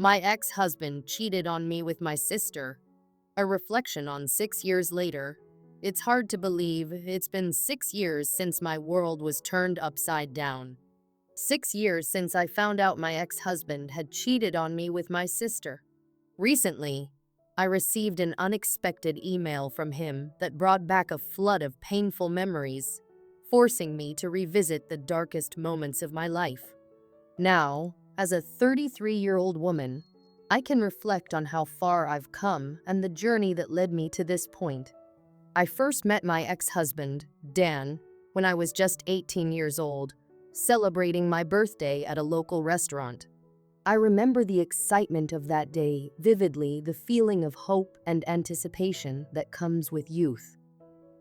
My ex-husband cheated on me with my sister. A reflection on 6 years later. It's hard to believe it's been 6 years since my world was turned upside down. 6 years since I found out my ex-husband had cheated on me with my sister. Recently, I received an unexpected email from him that brought back a flood of painful memories, forcing me to revisit the darkest moments of my life. Now, as a 33-year-old woman, I can reflect on how far I've come and the journey that led me to this point. I first met my ex-husband, Dan, when I was just 18 years old, celebrating my birthday at a local restaurant. I remember the excitement of that day vividly, the feeling of hope and anticipation that comes with youth.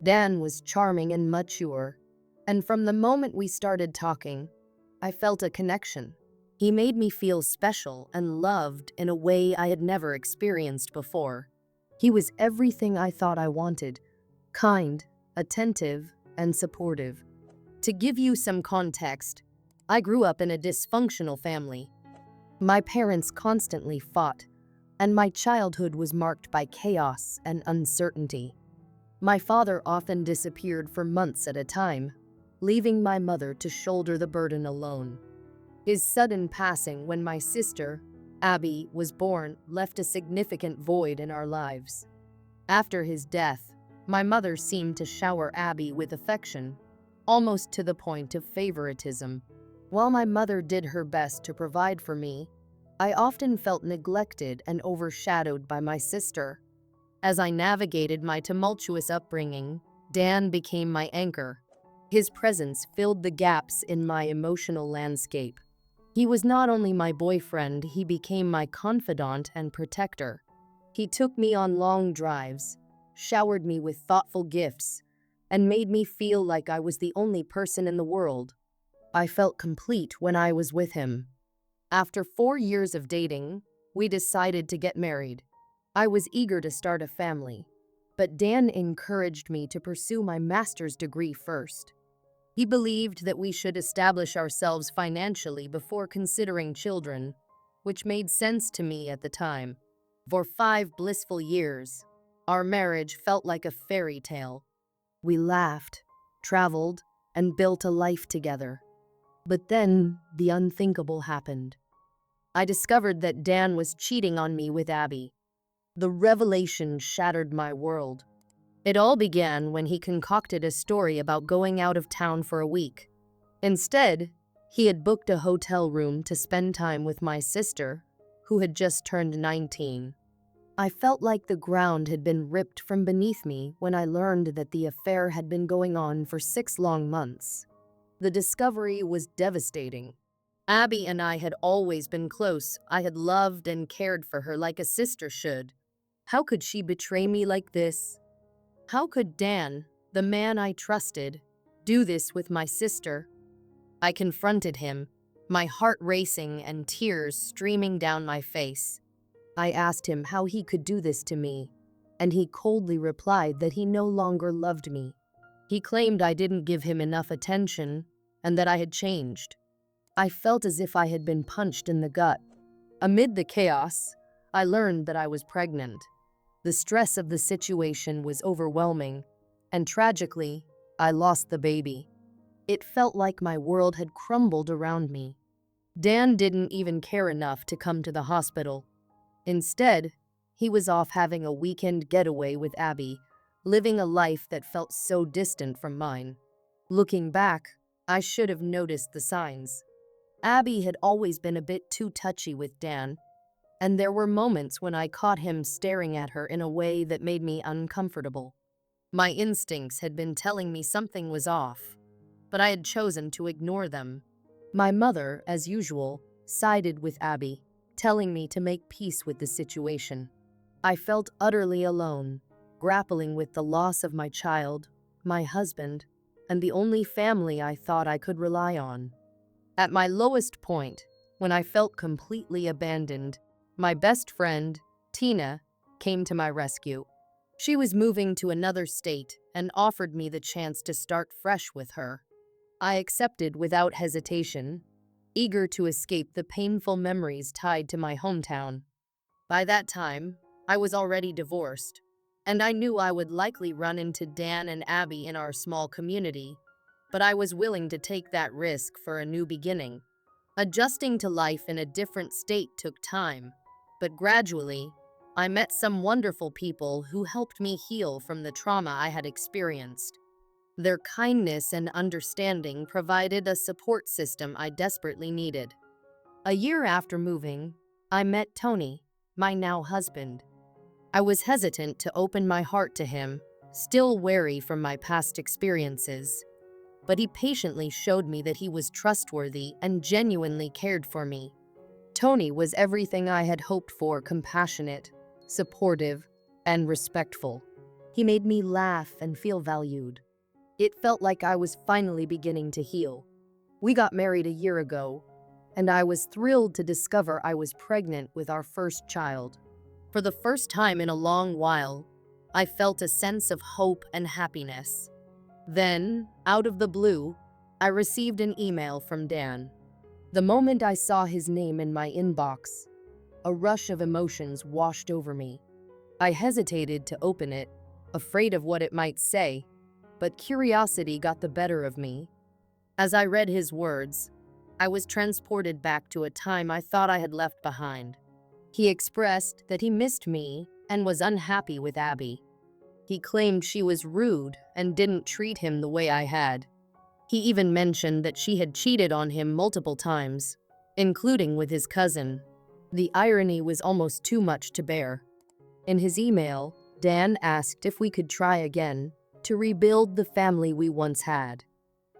Dan was charming and mature, and from the moment we started talking, I felt a connection. He made me feel special and loved in a way I had never experienced before. He was everything I thought I wanted: kind, attentive, and supportive. To give you some context, I grew up in a dysfunctional family. My parents constantly fought, and my childhood was marked by chaos and uncertainty. My father often disappeared for months at a time, leaving my mother to shoulder the burden alone. His sudden passing when my sister, Abby, was born left a significant void in our lives. After his death, my mother seemed to shower Abby with affection, almost to the point of favoritism. While my mother did her best to provide for me, I often felt neglected and overshadowed by my sister. As I navigated my tumultuous upbringing, Dan became my anchor. His presence filled the gaps in my emotional landscape. He was not only my boyfriend, he became my confidant and protector. He took me on long drives, showered me with thoughtful gifts, and made me feel like I was the only person in the world. I felt complete when I was with him. After 4 years of dating, we decided to get married. I was eager to start a family, but Dan encouraged me to pursue my master's degree first. He believed that we should establish ourselves financially before considering children, which made sense to me at the time. For 5 blissful years, our marriage felt like a fairy tale. We laughed, traveled, and built a life together. But then, the unthinkable happened. I discovered that Dan was cheating on me with Abby. The revelation shattered my world. It all began when he concocted a story about going out of town for a week. Instead, he had booked a hotel room to spend time with my sister, who had just turned 19. I felt like the ground had been ripped from beneath me when I learned that the affair had been going on for 6 long months. The discovery was devastating. Abby and I had always been close. I had loved and cared for her like a sister should. How could she betray me like this? How could Dan, the man I trusted, do this with my sister? I confronted him, my heart racing and tears streaming down my face. I asked him how he could do this to me, and he coldly replied that he no longer loved me. He claimed I didn't give him enough attention and that I had changed. I felt as if I had been punched in the gut. Amid the chaos, I learned that I was pregnant. The stress of the situation was overwhelming, and tragically, I lost the baby. It felt like my world had crumbled around me. Dan didn't even care enough to come to the hospital. Instead, he was off having a weekend getaway with Abby, living a life that felt so distant from mine. Looking back, I should have noticed the signs. Abby had always been a bit too touchy with Dan, and there were moments when I caught him staring at her in a way that made me uncomfortable. My instincts had been telling me something was off, but I had chosen to ignore them. My mother, as usual, sided with Abby, telling me to make peace with the situation. I felt utterly alone, grappling with the loss of my child, my husband, and the only family I thought I could rely on. At my lowest point, when I felt completely abandoned, my best friend, Tina, came to my rescue. She was moving to another state and offered me the chance to start fresh with her. I accepted without hesitation, eager to escape the painful memories tied to my hometown. By that time, I was already divorced, and I knew I would likely run into Dan and Abby in our small community, but I was willing to take that risk for a new beginning. Adjusting to life in a different state took time, but gradually, I met some wonderful people who helped me heal from the trauma I had experienced. Their kindness and understanding provided a support system I desperately needed. A year after moving, I met Tony, my now husband. I was hesitant to open my heart to him, still wary from my past experiences, but he patiently showed me that he was trustworthy and genuinely cared for me. Tony was everything I had hoped for: compassionate, supportive, and respectful. He made me laugh and feel valued. It felt like I was finally beginning to heal. We got married a year ago, and I was thrilled to discover I was pregnant with our first child. For the first time in a long while, I felt a sense of hope and happiness. Then, out of the blue, I received an email from Dan. The moment I saw his name in my inbox, a rush of emotions washed over me. I hesitated to open it, afraid of what it might say, but curiosity got the better of me. As I read his words, I was transported back to a time I thought I had left behind. He expressed that he missed me and was unhappy with Abby. He claimed she was rude and didn't treat him the way I had. He even mentioned that she had cheated on him multiple times, including with his cousin. The irony was almost too much to bear. In his email, Dan asked if we could try again to rebuild the family we once had.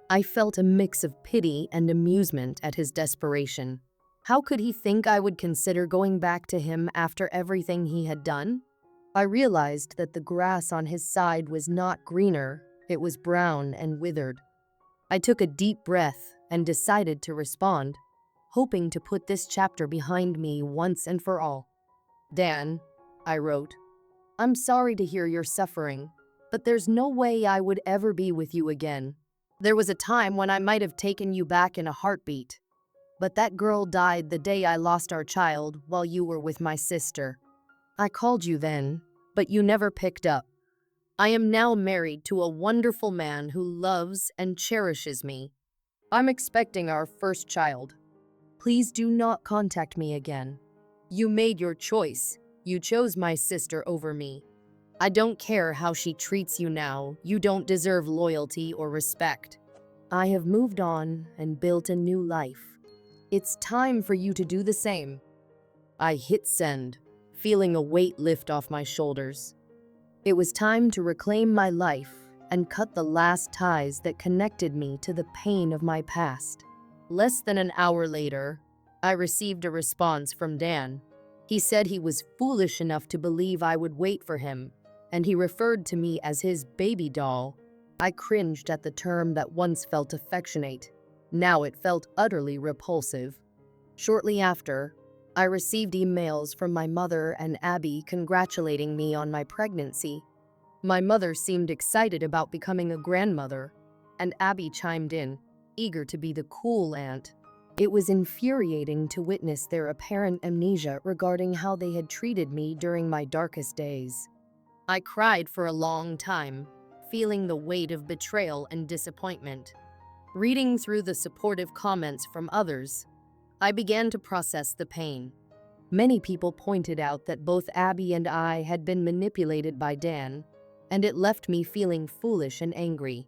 I felt a mix of pity and amusement at his desperation. How could he think I would consider going back to him after everything he had done? I realized that the grass on his side was not greener, it was brown and withered. I took a deep breath and decided to respond, hoping to put this chapter behind me once and for all. Dan, I wrote, I'm sorry to hear you're suffering, but there's no way I would ever be with you again. There was a time when I might have taken you back in a heartbeat, but that girl died the day I lost our child while you were with my sister. I called you then, but you never picked up. I am now married to a wonderful man who loves and cherishes me. I'm expecting our first child. Please do not contact me again. You made your choice. You chose my sister over me. I don't care how she treats you now. You don't deserve loyalty or respect. I have moved on and built a new life. It's time for you to do the same. I hit send, feeling a weight lift off my shoulders. It was time to reclaim my life and cut the last ties that connected me to the pain of my past. Less than an hour later, I received a response from Dan. He said he was foolish enough to believe I would wait for him, and he referred to me as his baby doll. I cringed at the term that once felt affectionate. Now it felt utterly repulsive. Shortly after, I received emails from my mother and Abby congratulating me on my pregnancy. My mother seemed excited about becoming a grandmother, and Abby chimed in, eager to be the cool aunt. It was infuriating to witness their apparent amnesia regarding how they had treated me during my darkest days. I cried for a long time, feeling the weight of betrayal and disappointment. Reading through the supportive comments from others, I began to process the pain. Many people pointed out that both Abby and I had been manipulated by Dan, and it left me feeling foolish and angry.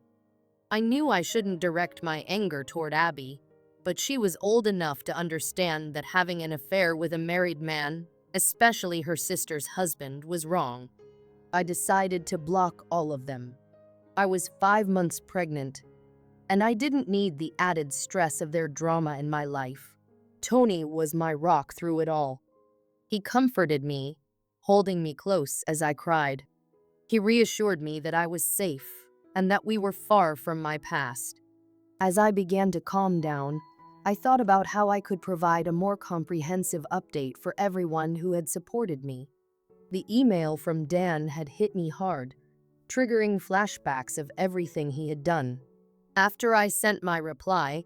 I knew I shouldn't direct my anger toward Abby, but she was old enough to understand that having an affair with a married man, especially her sister's husband, was wrong. I decided to block all of them. I was 5 months pregnant, and I didn't need the added stress of their drama in my life. Tony was my rock through it all. He comforted me, holding me close as I cried. He reassured me that I was safe and that we were far from my past. As I began to calm down, I thought about how I could provide a more comprehensive update for everyone who had supported me. The email from Dan had hit me hard, triggering flashbacks of everything he had done. After I sent my reply,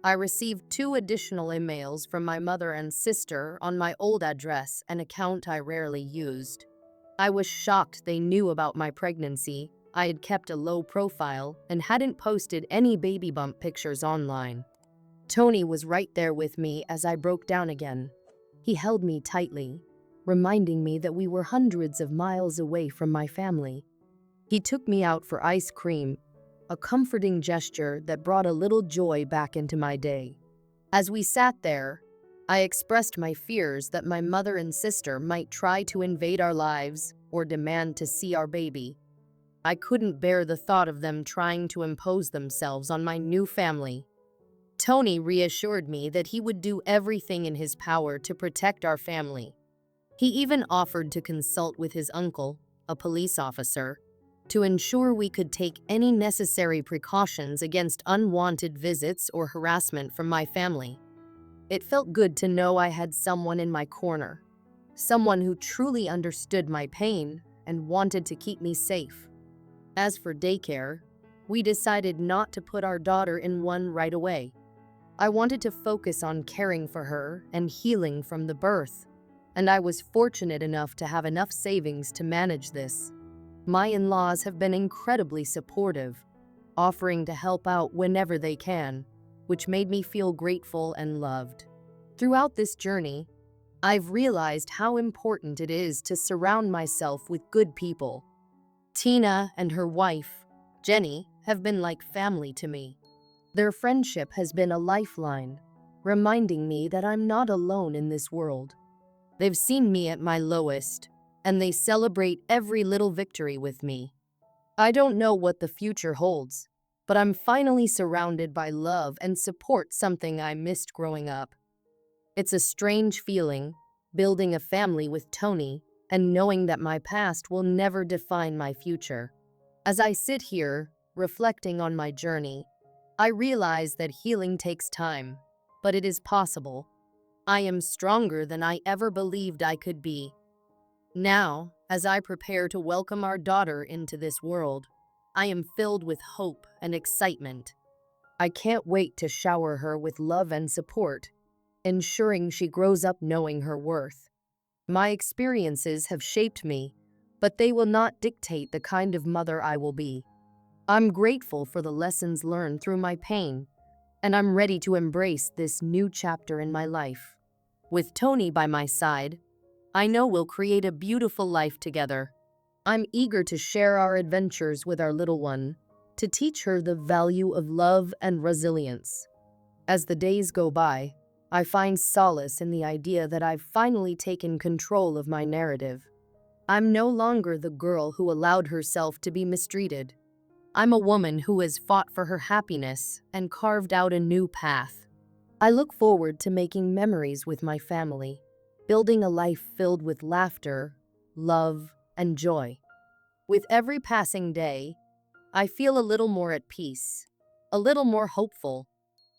I received 2 additional emails from my mother and sister on my old address, an account I rarely used. I was shocked they knew about my pregnancy. I had kept a low profile and hadn't posted any baby bump pictures online. Tony was right there with me as I broke down again. He held me tightly, reminding me that we were hundreds of miles away from my family. He took me out for ice cream, a comforting gesture that brought a little joy back into my day. As we sat there, I expressed my fears that my mother and sister might try to invade our lives or demand to see our baby. I couldn't bear the thought of them trying to impose themselves on my new family. Tony reassured me that he would do everything in his power to protect our family. He even offered to consult with his uncle, a police officer, to ensure we could take any necessary precautions against unwanted visits or harassment from my family. It felt good to know I had someone in my corner, someone who truly understood my pain and wanted to keep me safe. As for daycare, we decided not to put our daughter in one right away. I wanted to focus on caring for her and healing from the birth, and I was fortunate enough to have enough savings to manage this. My in-laws have been incredibly supportive, offering to help out whenever they can, which made me feel grateful and loved. Throughout this journey, I've realized how important it is to surround myself with good people. Tina and her wife, Jenny, have been like family to me. Their friendship has been a lifeline, reminding me that I'm not alone in this world. They've seen me at my lowest, and they celebrate every little victory with me. I don't know what the future holds, but I'm finally surrounded by love and support, something I missed growing up. It's a strange feeling, building a family with Tony and knowing that my past will never define my future. As I sit here, reflecting on my journey, I realize that healing takes time, but it is possible. I am stronger than I ever believed I could be. Now, as I prepare to welcome our daughter into this world, I am filled with hope and excitement. I can't wait to shower her with love and support, ensuring she grows up knowing her worth. My experiences have shaped me, but they will not dictate the kind of mother I will be. I'm grateful for the lessons learned through my pain, and I'm ready to embrace this new chapter in my life. With Tony by my side, I know we'll create a beautiful life together. I'm eager to share our adventures with our little one, to teach her the value of love and resilience. As the days go by, I find solace in the idea that I've finally taken control of my narrative. I'm no longer the girl who allowed herself to be mistreated. I'm a woman who has fought for her happiness and carved out a new path. I look forward to making memories with my family, building a life filled with laughter, love, and joy. With every passing day, I feel a little more at peace, a little more hopeful,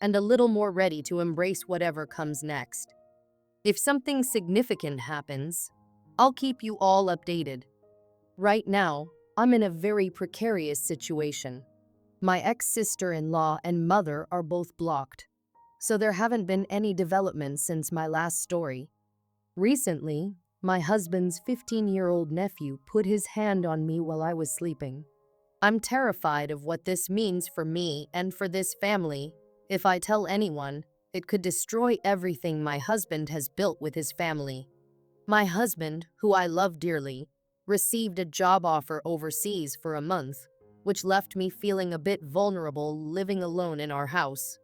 and a little more ready to embrace whatever comes next. If something significant happens, I'll keep you all updated. Right now, I'm in a very precarious situation. My ex-sister-in-law and mother are both blocked, so there haven't been any developments since my last story. Recently, my husband's 15-year-old nephew put his hand on me while I was sleeping. I'm terrified of what this means for me and for this family. If I tell anyone, it could destroy everything my husband has built with his family. My husband, who I love dearly, received a job offer overseas for a month, which left me feeling a bit vulnerable living alone in our house.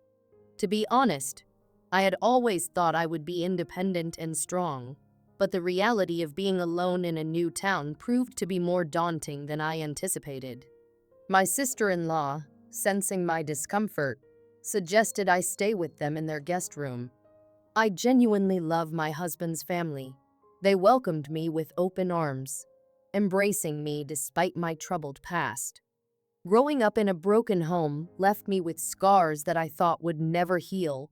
To be honest, I had always thought I would be independent and strong, but the reality of being alone in a new town proved to be more daunting than I anticipated. My sister-in-law, sensing my discomfort, suggested I stay with them in their guest room. I genuinely love my husband's family. They welcomed me with open arms, embracing me despite my troubled past. Growing up in a broken home left me with scars that I thought would never heal,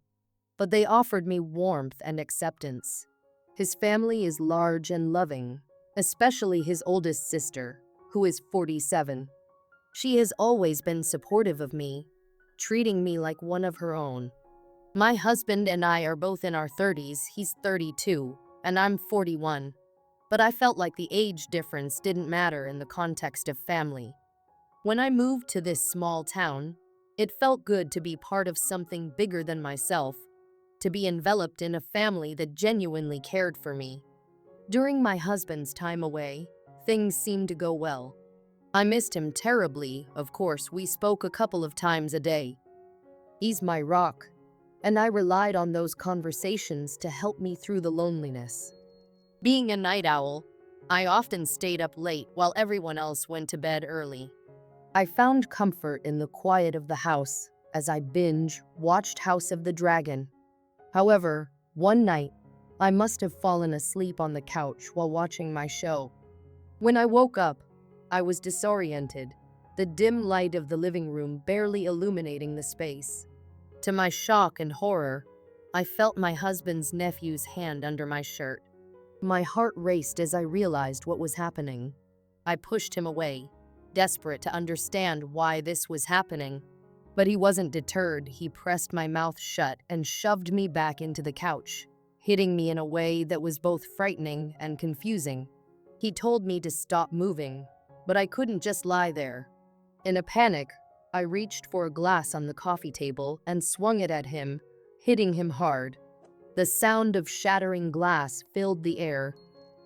but they offered me warmth and acceptance. His family is large and loving, especially his oldest sister, who is 47. She has always been supportive of me, treating me like one of her own. My husband and I are both in our 30s, he's 32, and I'm 41. But I felt like the age difference didn't matter in the context of family. When I moved to this small town, it felt good to be part of something bigger than myself, to be enveloped in a family that genuinely cared for me. During my husband's time away, things seemed to go well. I missed him terribly, of course, we spoke a couple of times a day. He's my rock, and I relied on those conversations to help me through the loneliness. Being a night owl, I often stayed up late while everyone else went to bed early. I found comfort in the quiet of the house as I watched House of the Dragon. However, one night, I must have fallen asleep on the couch while watching my show. When I woke up, I was disoriented, the dim light of the living room barely illuminating the space. To my shock and horror, I felt my husband's nephew's hand under my shirt. My heart raced as I realized what was happening. I pushed him away, desperate to understand why this was happening. But he wasn't deterred. He pressed my mouth shut and shoved me back into the couch, hitting me in a way that was both frightening and confusing. He told me to stop moving, but I couldn't just lie there. In a panic, I reached for a glass on the coffee table and swung it at him, hitting him hard. The sound of shattering glass filled the air,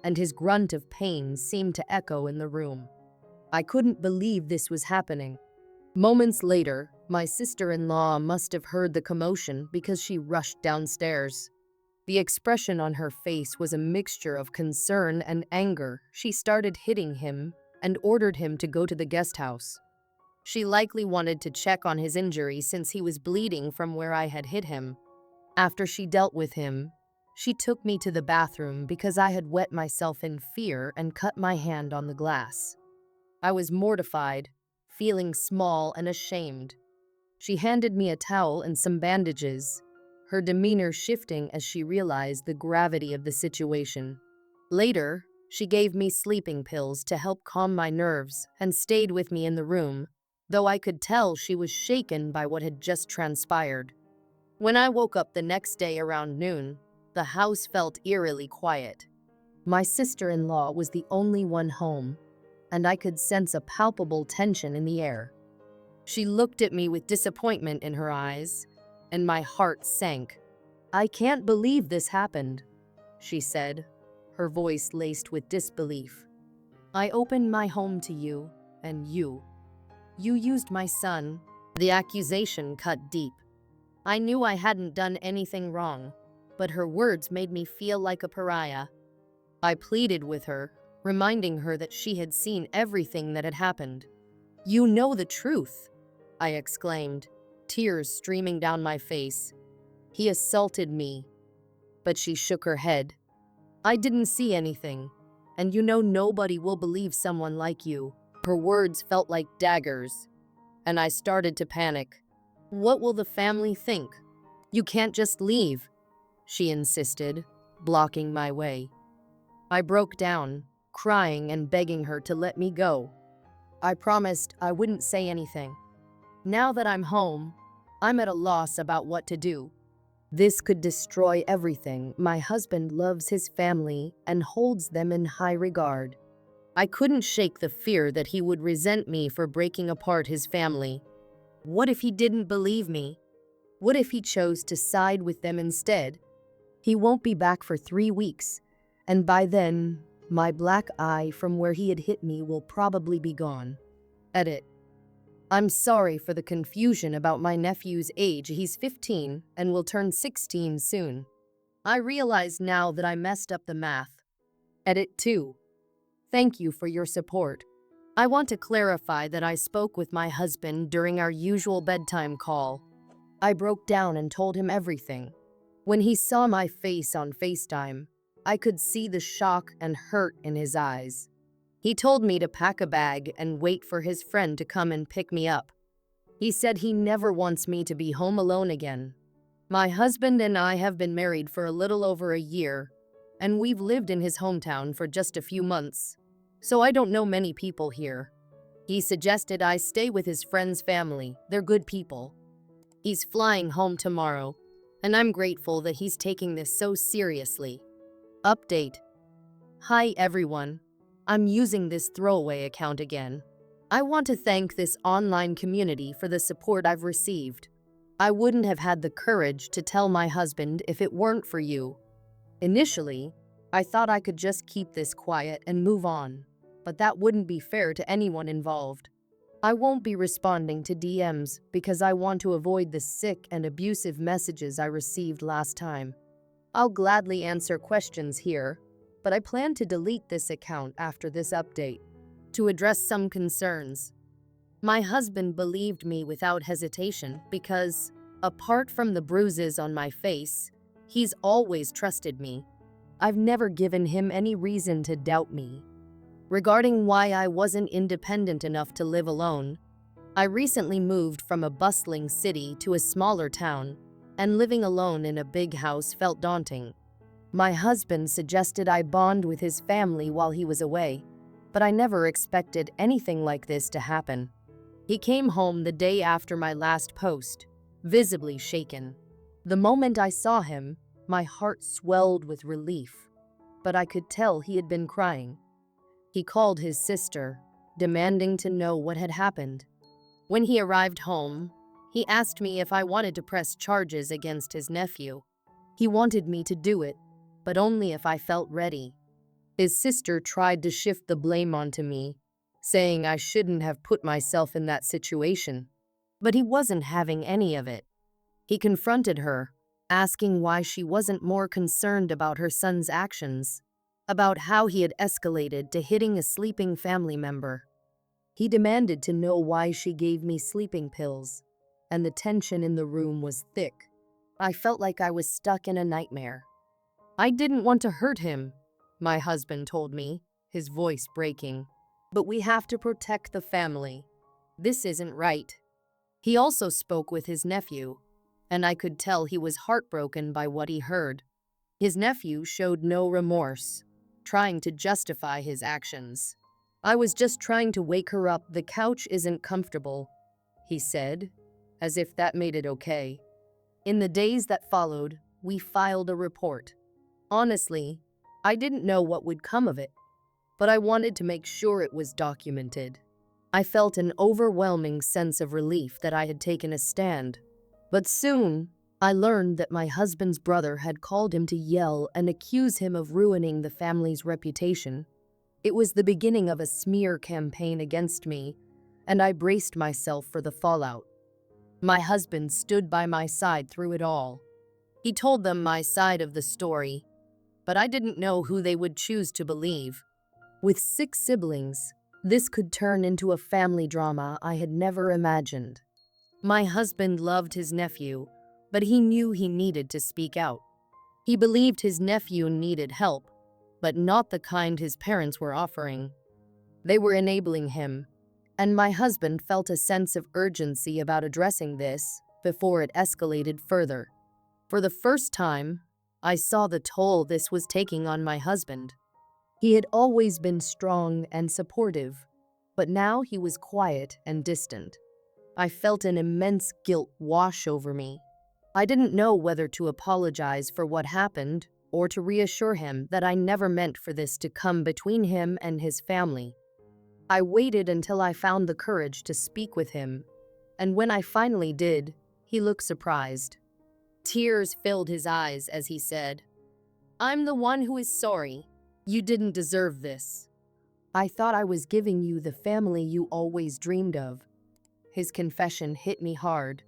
and his grunt of pain seemed to echo in the room. I couldn't believe this was happening. Moments later, my sister-in-law must have heard the commotion because she rushed downstairs. The expression on her face was a mixture of concern and anger. She started hitting him and ordered him to go to the guest house. She likely wanted to check on his injury since he was bleeding from where I had hit him. After she dealt with him, she took me to the bathroom because I had wet myself in fear and cut my hand on the glass. I was mortified, feeling small and ashamed. She handed me a towel and some bandages, her demeanor shifting as she realized the gravity of the situation. Later, she gave me sleeping pills to help calm my nerves and stayed with me in the room, though I could tell she was shaken by what had just transpired. When I woke up the next day around noon, the house felt eerily quiet. My sister-in-law was the only one home, and I could sense a palpable tension in the air. She looked at me with disappointment in her eyes, and my heart sank. "I can't believe this happened," she said, her voice laced with disbelief. "I opened my home to you, and you used my son." The accusation cut deep. I knew I hadn't done anything wrong, but her words made me feel like a pariah. I pleaded with her, reminding her that she had seen everything that had happened. "You know the truth," I exclaimed, tears streaming down my face. "He assaulted me." But she shook her head. "I didn't see anything, and you know nobody will believe someone like you." Her words felt like daggers, and I started to panic. "What will the family think? You can't just leave," she insisted, blocking my way. I broke down, crying and begging her to let me go. I promised I wouldn't say anything. Now that I'm home, I'm at a loss about what to do. This could destroy everything. My husband loves his family and holds them in high regard. I couldn't shake the fear that he would resent me for breaking apart his family. What if he didn't believe me? What if he chose to side with them instead? He won't be back for 3 weeks, and by then, my black eye from where he had hit me will probably be gone. Edit. I'm sorry for the confusion about my nephew's age. He's 15 and will turn 16 soon. I realize now that I messed up the math. Edit 2. Thank you for your support. I want to clarify that I spoke with my husband during our usual bedtime call. I broke down and told him everything. When he saw my face on FaceTime, I could see the shock and hurt in his eyes. He told me to pack a bag and wait for his friend to come and pick me up. He said he never wants me to be home alone again. My husband and I have been married for a little over a year, and we've lived in his hometown for just a few months, so I don't know many people here. He suggested I stay with his friend's family. They're good people. He's flying home tomorrow. and I'm grateful that he's taking this so seriously. Update. Hi everyone. I'm using this throwaway account again. I want to thank this online community for the support I've received. I wouldn't have had the courage to tell my husband if it weren't for you. Initially, I thought I could just keep this quiet and move on, but that wouldn't be fair to anyone involved. I won't be responding to DMs because I want to avoid the sick and abusive messages I received last time. I'll gladly answer questions here, but I plan to delete this account after this update. To address some concerns. My husband believed me without hesitation because, apart from the bruises on my face, he's always trusted me. I've never given him any reason to doubt me. Regarding why I wasn't independent enough to live alone, I recently moved from a bustling city to a smaller town, and living alone in a big house felt daunting. My husband suggested I bond with his family while he was away, but I never expected anything like this to happen. He came home the day after my last post, visibly shaken. The moment I saw him, my heart swelled with relief, but I could tell he had been crying. He called his sister, demanding to know what had happened. When he arrived home, he asked me if I wanted to press charges against his nephew. He wanted me to do it, but only if I felt ready. His sister tried to shift the blame onto me, saying I shouldn't have put myself in that situation. But he wasn't having any of it. He confronted her, asking why she wasn't more concerned about her son's actions, about how he had escalated to hitting a sleeping family member. He demanded to know why she gave me sleeping pills, and the tension in the room was thick. I felt like I was stuck in a nightmare. I didn't want to hurt him, my husband told me, his voice breaking. But we have to protect the family. This isn't right. He also spoke with his nephew, and I could tell he was heartbroken by what he heard. His nephew showed no remorse, trying to justify his actions. I was just trying to wake her up. The couch isn't comfortable, he said, as if that made it okay. In the days that followed, we filed a report. Honestly, I didn't know what would come of it, but I wanted to make sure it was documented. I felt an overwhelming sense of relief that I had taken a stand. But soon, I learned that my husband's brother had called him to yell and accuse him of ruining the family's reputation. It was the beginning of a smear campaign against me, and I braced myself for the fallout. My husband stood by my side through it all. He told them my side of the story, but I didn't know who they would choose to believe. With 6 siblings, this could turn into a family drama I had never imagined. My husband loved his nephew, but he knew he needed to speak out. He believed his nephew needed help, but not the kind his parents were offering. They were enabling him, and my husband felt a sense of urgency about addressing this before it escalated further. For the first time, I saw the toll this was taking on my husband. He had always been strong and supportive, but now he was quiet and distant. I felt an immense guilt wash over me. I didn't know whether to apologize for what happened or to reassure him that I never meant for this to come between him and his family. I waited until I found the courage to speak with him, and when I finally did, he looked surprised. Tears filled his eyes as he said, "I'm the one who is sorry. You didn't deserve this. I thought I was giving you the family you always dreamed of." His confession hit me hard.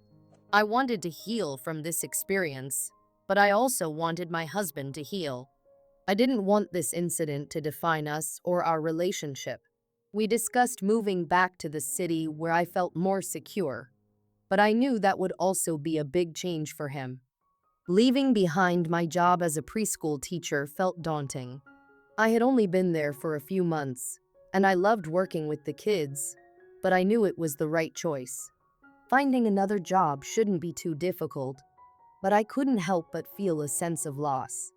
I wanted to heal from this experience, but I also wanted my husband to heal. I didn't want this incident to define us or our relationship. We discussed moving back to the city where I felt more secure, but I knew that would also be a big change for him. Leaving behind my job as a preschool teacher felt daunting. I had only been there for a few months, and I loved working with the kids, but I knew it was the right choice. Finding another job shouldn't be too difficult, but I couldn't help but feel a sense of loss.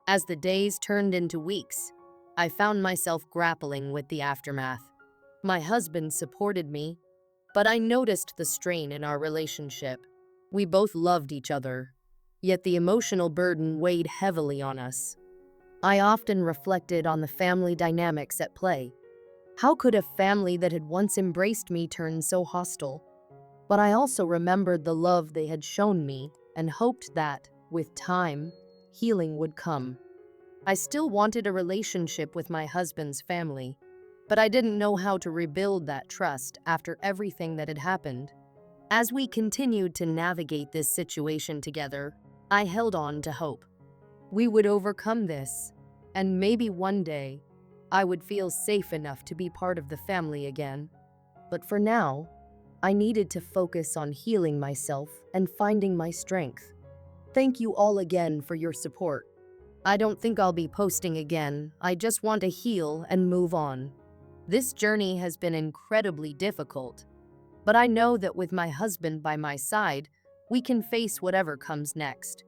As the days turned into weeks, I found myself grappling with the aftermath. My husband supported me, but I noticed the strain in our relationship. We both loved each other, yet the emotional burden weighed heavily on us. I often reflected on the family dynamics at play. How could a family that had once embraced me turn so hostile? But I also remembered the love they had shown me and hoped that, with time, healing would come. I still wanted a relationship with my husband's family, but I didn't know how to rebuild that trust after everything that had happened. As we continued to navigate this situation together, I held on to hope. We would overcome this, and maybe one day, I would feel safe enough to be part of the family again. But for now, I needed to focus on healing myself and finding my strength. Thank you all again for your support. I don't think I'll be posting again. I just want to heal and move on. This journey has been incredibly difficult, but I know that with my husband by my side, we can face whatever comes next.